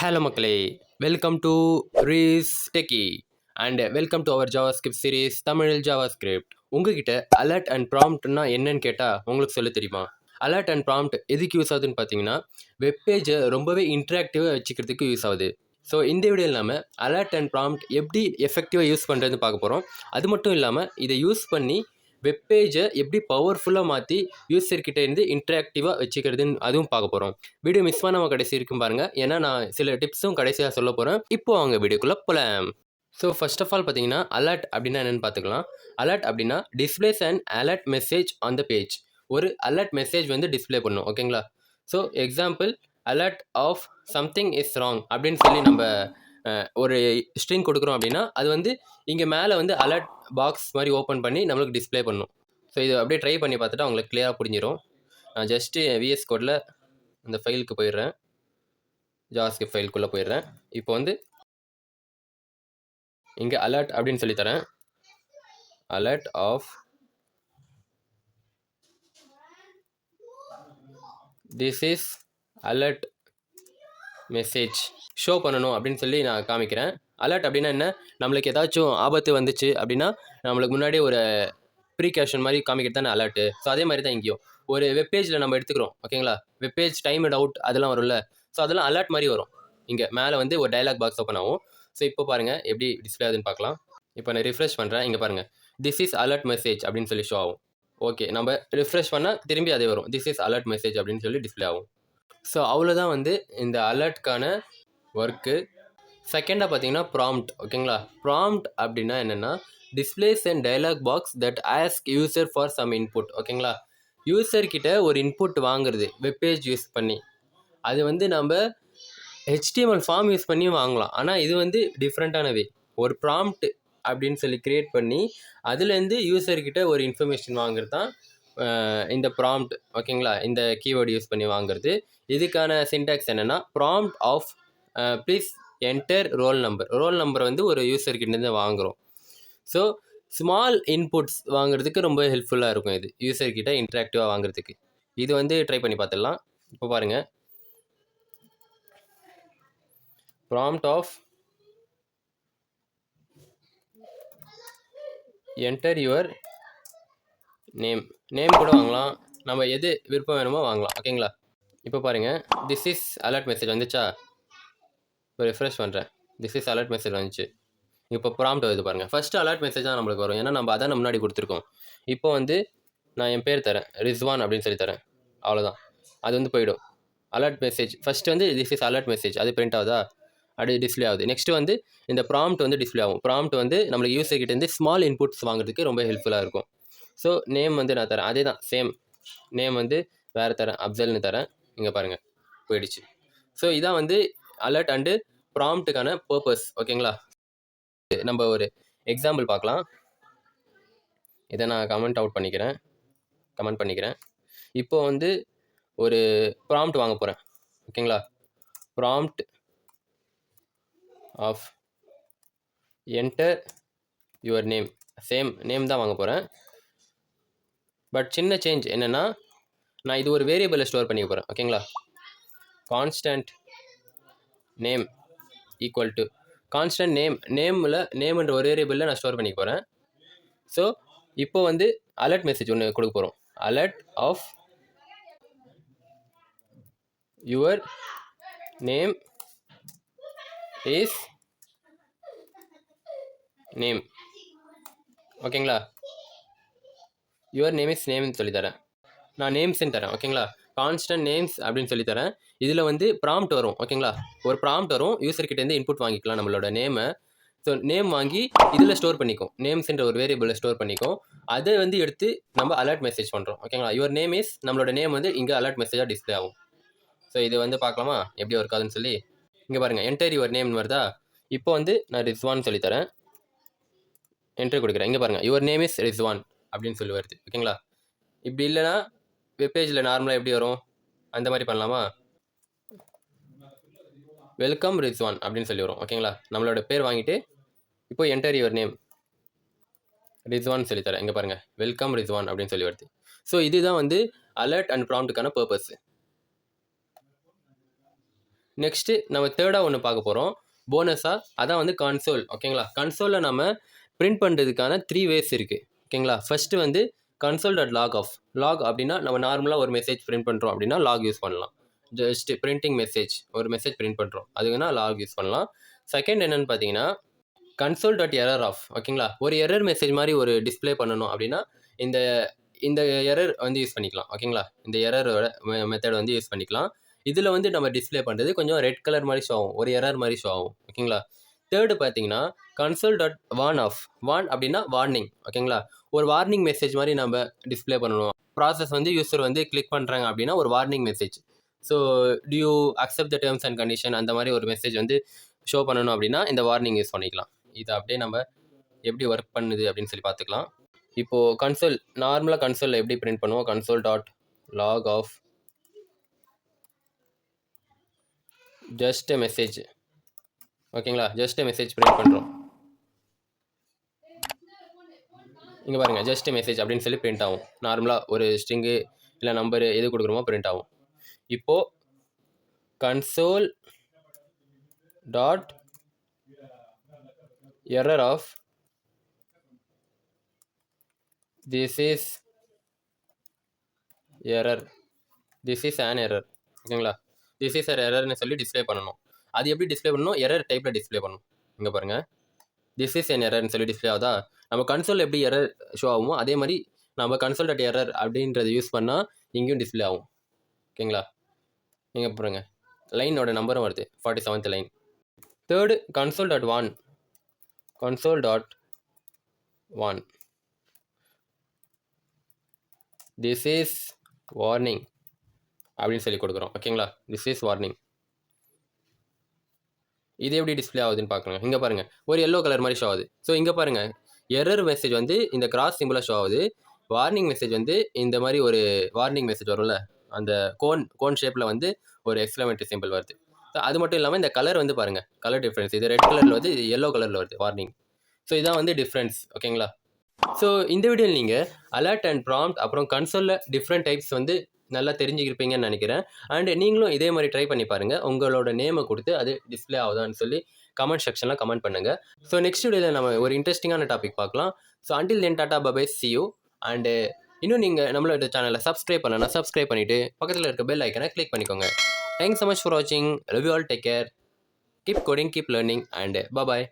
Hello மக்களே, welcome to Rees techie and welcome to our JavaScript series Tamil JavaScript. உங்ககிட்ட alert and ப்ராம்ப்ட்னா என்னன்னு கேட்டால் உங்களுக்கு சொல்ல தெரியுமா? அலர்ட் அண்ட் ப்ராம்ப்ட் எதுக்கு யூஸ் ஆகுதுன்னு பார்த்தீங்கன்னா, வெப்பேஜை ரொம்பவே இன்ட்ராக்டிவாக வச்சுக்கிறதுக்கு யூஸ் ஆகுது. ஸோ இந்த வீடியோ இல்லாமல் அலர்ட் அண்ட் ப்ராம்ப்ட் எப்படி எஃபெக்டிவாக யூஸ் பண்ணுறதுன்னு பார்க்க போகிறோம். அது மட்டும் இல்லாமல் இதை யூஸ் பண்ணி வெப்பேஜை எப்படி பவர்ஃபுல்லாக மாற்றி யூஸர்கிட்ட இருந்து இன்ட்ராக்டிவாக வச்சுக்கிறதுன்னு அதுவும் பார்க்க போகிறோம். வீடியோ மிஸ் பண்ணாமல் கடைசி இருக்கும் பாருங்கள், ஏன்னா நான் சில டிப்ஸும் கடைசியாக சொல்ல போகிறேன். இப்போ அவங்க வீடியோக்குள்ளே போகலாம். ஸோ ஃபர்ஸ்ட் ஆஃப் ஆல் பார்த்தீங்கன்னா, அலர்ட் அப்படின்னா என்னென்னு பார்த்துக்கலாம். அலர்ட் அப்படின்னா displays and alert message on the page. ஒரு அலர்ட் மெசேஜ் வந்து டிஸ்பிளே பண்ணும், ஓகேங்களா? So example, alert of something is wrong அப்படின்னு சொல்லி நம்ம ஒரு ஸ்ட்ரிங் கொடுக்குறோம் அப்படின்னா, அது வந்து இங்கே மேலே வந்து அலர்ட் பாக்ஸ் மாதிரி ஓப்பன் பண்ணி நம்மளுக்கு டிஸ்பிளே பண்ணும். ஸோ இது அப்படியே ட்ரை பண்ணி பார்த்துட்டு அவங்களுக்கு கிளியராக புரிஞ்சிடும். நான் ஜஸ்ட்டு VS கோடில் அந்த ஃபைலுக்கு போயிடுறேன், JavaScript ஃபைலுக்குள்ளே போயிடுறேன். இப்போ வந்து இங்கே அலர்ட் அப்படின்னு சொல்லி தரேன். Alert of this is alert message show பண்ணணும் அப்படின்னு சொல்லி நான் காமிக்கிறேன். அலர்ட் அப்படின்னா என்ன? நம்மளுக்கு ஏதாச்சும் ஆபத்து வந்துச்சு அப்படின்னா நம்மளுக்கு முன்னாடி ஒரு ப்ரீகாஷன் மாதிரி காமிக்கிறது தானே அலர்ட்டு. ஸோ அதே மாதிரி தான் இங்கேயும் ஒரு வெப்பேஜில் நம்ம எடுத்துக்கிறோம், ஓகேங்களா? வெப்பேஜ் டைம்டு அவுட் அதெல்லாம் வரும்ல, ஸோ அதெல்லாம் அலர்ட் மாதிரி வரும். இங்கே மேலே வந்து ஒரு டயலாக் பாக்ஸ் ஓப்பன் ஆகும். ஸோ இப்போ பாருங்கள் எப்படி டிஸ்பிளே ஆகுதுன்னு பார்க்கலாம். இப்போ நான் ரிஃப்ரெஷ் பண்ணுறேன். இங்கே பாருங்கள், திஸ் இஸ் அலர்ட் மெசேஜ் அப்படின்னு சொல்லி ஷோ ஆகும். ஓகே, நம்ம ரிஃப்ரெஷ் பண்ணால் திரும்பி அதே வரும், திஸ் இஸ் அலர்ட் மெசேஜ் அப்படின்னு சொல்லி டிஸ்பிளே ஆகும். ஸோ அவ்வளோதான் வந்து இந்த அலர்ட்கான ஒர்க்கு. செகண்டாக பார்த்தீங்கன்னா ப்ராம்ப்ட், ஓகேங்களா? ப்ராம்ப்ட் அப்படின்னா என்னென்னா displays and dialog box that ask user for some input, ஓகேங்களா? யூசர்கிட்ட ஒரு இன்புட் வாங்குறது வெப்பேஜ் யூஸ் பண்ணி. அது வந்து நம்ம HTML ஃபார்ம் யூஸ் பண்ணி வாங்கலாம், ஆனால் இது வந்து டிஃப்ரெண்ட்டான வே. ஒரு ப்ராம்ப்ட் அப்படின்னு சொல்லி க்ரியேட் பண்ணி அதுலேருந்து யூசர்கிட்ட ஒரு இன்ஃபர்மேஷன் வாங்குறது தான் இந்த ப்ராம்ப்ட், ஓகேங்களா? இந்த கீவேர்டு யூஸ் பண்ணி வாங்குறது. இதுக்கான சின்டாக்ஸ் என்னென்னா, prompt of please enter roll number வந்து ஒரு யூசர்கிட்டேருந்து வாங்குகிறோம். ஸோ ஸ்மால் இன்புட்ஸ் வாங்குறதுக்கு ரொம்ப ஹெல்ப்ஃபுல்லாக இருக்கும் இது, யூசர்கிட்ட இன்ட்ராக்டிவாக வாங்குறதுக்கு. இது வந்து ட்ரை பண்ணி பார்த்துடலாம். இப்போ பாருங்கள், prompt of enter your name கூட வாங்கலாம், நம்ம எது விருப்பம் வேணுமோ வாங்கலாம், ஓகேங்களா? இப்போ பாருங்கள், திஸ் இஸ் அலர்ட் மெசேஜ் வந்துச்சா? இப்போ ரிஃப்ரெஷ் பண்ணுறேன், திஸ் இஸ் அலர்ட் மெசேஜ் வந்துச்சு. இப்போ ப்ராம்ப்ட் வருது பாருங்கள். ஃபஸ்ட்டு அலர்ட் மெசேஜ் தான் நம்மளுக்கு வரும், ஏன்னா நம்ம அதான் முன்னாடி கொடுத்துருக்கோம். இப்போ வந்து நான் என் பேர் தரேன், ரிஸ்வான் அப்படின்னு சொல்லி தரேன், அவ்வளோதான். அது வந்து போயிடும். அலர்ட் மெசேஜ் ஃபஸ்ட்டு வந்து திஸ் இஸ் அலர்ட் மெசேஜ், அது பிரிண்ட் ஆகுதா, அது டிஸ்பிளே ஆகுது. நெக்ஸ்ட்டு வந்து இந்த ப்ராம்ப்ட் வந்து டிஸ்பிளே ஆகும். ப்ராம்ப்ட் வந்து நம்மளுக்கு யூசர்கிட்டேருந்து ஸ்மால் இன்புட்ஸ் வாங்குறதுக்கு ரொம்ப ஹெல்ப்ஃபுல்லாக இருக்கும். ஸோ நேம் வந்து நான் தரேன், அதே தான் சேம் நேம் வந்து வேறு தரேன், அப்சல்னு தரேன். இங்கே பாருங்கள் போயிடுச்சு. ஸோ இதான் வந்து அலர்ட் அண்டு ப்ராம்ப்ட்டுக்கான பர்பஸ், ஓகேங்களா? நம்ம ஒரு எக்ஸாம்பிள் பார்க்கலாம். இதை நான் கமெண்ட் பண்ணிக்கிறேன். இப்போ வந்து ஒரு ப்ராம்ப்ட் வாங்க போகிறேன், ஓகேங்களா? Prompt of enter your name, same name தான் வாங்க போகிறேன். பட் சின்ன சேஞ்ச் என்னென்னா, நான் இது ஒரு வேரியபிளில் ஸ்டோர் பண்ணிக்க போகிறேன், ஓகேங்களா? Constant name equal to constant நேம்ன்ற ஒரு வேரியபிளில் நான் ஸ்டோர் பண்ணிக்க போகிறேன். ஸோ இப்போ வந்து அலர்ட் மெசேஜ் ஒன்று கொடுக்க போகிறோம். Alert of your name is name, ஓகேங்களா? யுவர் நேம் இஸ் நேம்னு சொல்லி தரேன், நான் நேம்ஸ்ன்னு தரேன், ஓகேங்களா? கான்ஸ்டன்ட் நேம்ஸ் அப்படின்னு சொல்லி தரேன். இதில் வந்து ப்ராம்ப்ட் வரும், ஓகேங்களா? ஒரு ப்ராம்ப்ட் வரும், யூசர்கிட்டேருந்து இன்புட் வாங்கிக்கலாம் நம்மளோட நேமை. ஸோ நேம் வாங்கி இதில் ஸ்டோர் பண்ணிக்கும், நேம்ஸ்ன்ற ஒரு வேரியபிளில் ஸ்டோர் பண்ணிக்கும். அதை வந்து எடுத்து நம்ம அலர்ட் மெசேஜ் பண்ணுறோம், ஓகேங்களா? யுவர் நேம் இஸ் நம்மளோட நேம் வந்து இங்கே அலர்ட் மெசேஜாக டிஸ்பிளே ஆகும். ஸோ இது வந்து பார்க்கலாமா எப்படி ஒர்க் ஆகுதுன்னு சொல்லி. இங்கே பாருங்கள், என்டர் யுவர் நேம்னு வருதா? இப்போ வந்து நான் ரிஸ்வான் சொல்லித்தரேன், என்ட்ரி கொடுக்குறேன். இங்கே பாருங்கள், யுவர் நேம் இஸ் ரிஸ்வான் அப்படின்னு சொல்லி வருது, ஓகேங்களா? இப்படி இல்லைனா வெப்பேஜில் நார்மலாக எப்படி வரும் அந்த மாதிரி பண்ணலாமா? வெல்கம் ரிஸ்வான் அப்படின்னு சொல்லி வரும், ஓகேங்களா? நம்மளோட பேர் வாங்கிட்டு இப்போ என்டர் யுவர் நேம் ரிஸ்வான் சொல்லித்தரேன். இங்கே பாருங்கள், வெல்கம் ரிஸ்வான் அப்படின்னு சொல்லி வருது. ஸோ இதுதான் வந்து அலர்ட் அண்ட் ப்ராம்ப்ட்டுக்கான பர்பஸ். நெக்ஸ்ட்டு நம்ம தேர்டாக ஒன்று பார்க்க போகிறோம் போனஸாக, அதான் வந்து கன்சோல். ஓகேங்களா? கன்சோலில் நம்ம பிரிண்ட் பண்ணுறதுக்கான 3 வேஸ் இருக்குது. ஓகேங்களா? ஃபஸ்ட்டு வந்து console dot log of. Log அப்படின்னா நம்ம நார்மலாக ஒரு மெசேஜ் பிரிண்ட் பண்ணுறோம் அப்படின்னா லாக் யூஸ் பண்ணலாம். ஜஸ்ட் பிரிண்டிங் மெசேஜ், ஒரு மெசேஜ் பிரிண்ட் பண்ணுறோம் அதுக்குன்னா லாக் யூஸ் பண்ணலாம். செகண்ட் என்னென்னு பார்த்தீங்கன்னா கன்சோல் டாட் எரர் ஆஃப். ஓகேங்களா? ஒரு எரர் மெசேஜ் மாதிரி ஒரு டிஸ்பிளே பண்ணணும் அப்படின்னா இந்த இந்த எரர் வந்து யூஸ் பண்ணிக்கலாம். ஓகேங்களா? இந்த எரரோட மெத்தட் வந்து யூஸ் பண்ணிக்கலாம். இதில் வந்து நம்ம டிஸ்பிளே பண்ணுறது கொஞ்சம் ரெட் கலர் மாதிரி ஷோ ஆகும், ஒரு எரர் மாதிரி ஷோ ஆகும். ஓகேங்களா? தேர்டு பார்த்தீங்கன்னா console dot warn of. Warn அப்படின்னா வார்னிங். ஓகேங்களா? ஒரு வார்னிங் மெசேஜ் மாதிரி நம்ம டிஸ்பிளே பண்ணணும். ப்ராசஸ் வந்து யூஸர் வந்து கிளிக் பண்ணுறாங்க அப்படின்னா ஒரு warning message. So to you accept the terms and condition அந்த மாதிரி ஒரு மெசேஜ் வந்து ஷோ பண்ணணும் அப்படின்னா இந்த வார்னிங் யூஸ் பண்ணிக்கலாம். இதை அப்படியே நம்ம எப்படி ஒர்க் பண்ணுது அப்படின்னு சொல்லி பார்த்துக்கலாம். இப்போது கன்சோல் நார்மலாக கன்சோலில் எப்படி பிரிண்ட் பண்ணுவோம், console dot log of just message. ஓகேங்களா? ஜஸ்ட் மெசேஜ் பிரிண்ட் பண்ணுறோம். இங்கே பாருங்கள், ஜஸ்ட் மெசேஜ் அப்படின்னு சொல்லி பிரிண்ட் ஆகும். நார்மலாக ஒரு ஸ்ட்ரிங்கு இல்லை நம்பரு எது கொடுக்குறோமோ பிரிண்ட் ஆகும். இப்போது console dot error of this is error, this is an error. ஓகேங்களா? this is an errorனு சொல்லி டிஸ்பிளே பண்ணணும். அது எப்படி டிஸ்பிளே பண்ணணும், எரர் டைப்பில் டிஸ்பிளே பண்ணணும். இங்கே பாருங்கள், this is an errorனு சொல்லி டிஸ்பிளே ஆகுதா? நம்ம கன்சோல் எப்படி எரர் ஷோ ஆகுமோ அதே மாதிரி நம்ம கன்சோல் டாட் எரர் அப்படின்றத யூஸ் பண்ணால் இங்கேயும் டிஸ்பிளே ஆகும். ஓகேங்களா? இங்கே பாருங்கள், லைனோட நம்பரும் வருது, 47th line. Third console dot warn. Console dot warn, this is warning அப்படின்னு சொல்லி கொடுக்குறோம். ஓகேங்களா? This is warning. இது எப்படி டிஸ்பிளே ஆகுதுன்னு பார்க்கணும். இங்கே பாருங்கள், ஒரு எல்லோ கலர் மாதிரி ஷோ ஆகுது. ஸோ இங்கே பாருங்கள், எரர் மெசேஜ் வந்து இந்த கிராஸ் சிம்பிளாக ஷோ ஆகுது. வார்னிங் மெசேஜ் வந்து இந்த மாதிரி ஒரு வார்னிங் மெசேஜ் வரும்ல, அந்த கோன் ஷேப்பில் வந்து ஒரு எக்ஸ்க்ளமேட்டரி சிம்பிள் வருது. ஸோ அது மட்டும் இல்லாமல் இந்த கலர் வந்து பாருங்கள், கலர் டிஃப்ரென்ஸ். இது ரெட் கலரில் வருது, இது எல்லோ கலரில் வருது வார்னிங். ஸோ இதான் வந்து டிஃப்ரென்ஸ். ஓகேங்களா? ஸோ இந்த வீடியோவில் நீங்கள் அலர்ட் அண்ட் ப்ராம்ப்ட் அப்புறம் கன்சோலில் டிஃப்ரெண்ட் டைப்ஸ் வந்து நல்லா தெரிஞ்சுக்கிருப்பீங்கன்னு நினைக்கிறேன். அண்ட் நீங்களும் இதே மாதிரி ட்ரை பண்ணி பாருங்கள். உங்களோட நேமை கொடுத்து அது டிஸ்பிளே ஆகுதான்னு சொல்லி கமெண்ட் செக்ஷனில் கமெண்ட் பண்ணுங்கள். ஸோ நெக்ஸ்ட் வீடியோவில் நம்ம ஒரு இன்ட்ரெஸ்டிங்கான டாபிக் பார்க்கலாம். So until then tata bye see you. And இன்னும் நீங்கள் நம்மளோட சேனலை சப்ஸ்கிரைப் பண்ணலன்னா சப்ஸ்கிரைப் பண்ணிவிட்டு பக்கத்தில் இருக்க பெல் ஐக்கனை கிளிக் பண்ணிக்கோங்க. Thanks so much for watching. Love you all. Take care. Keep coding, keep learning, and bye bye.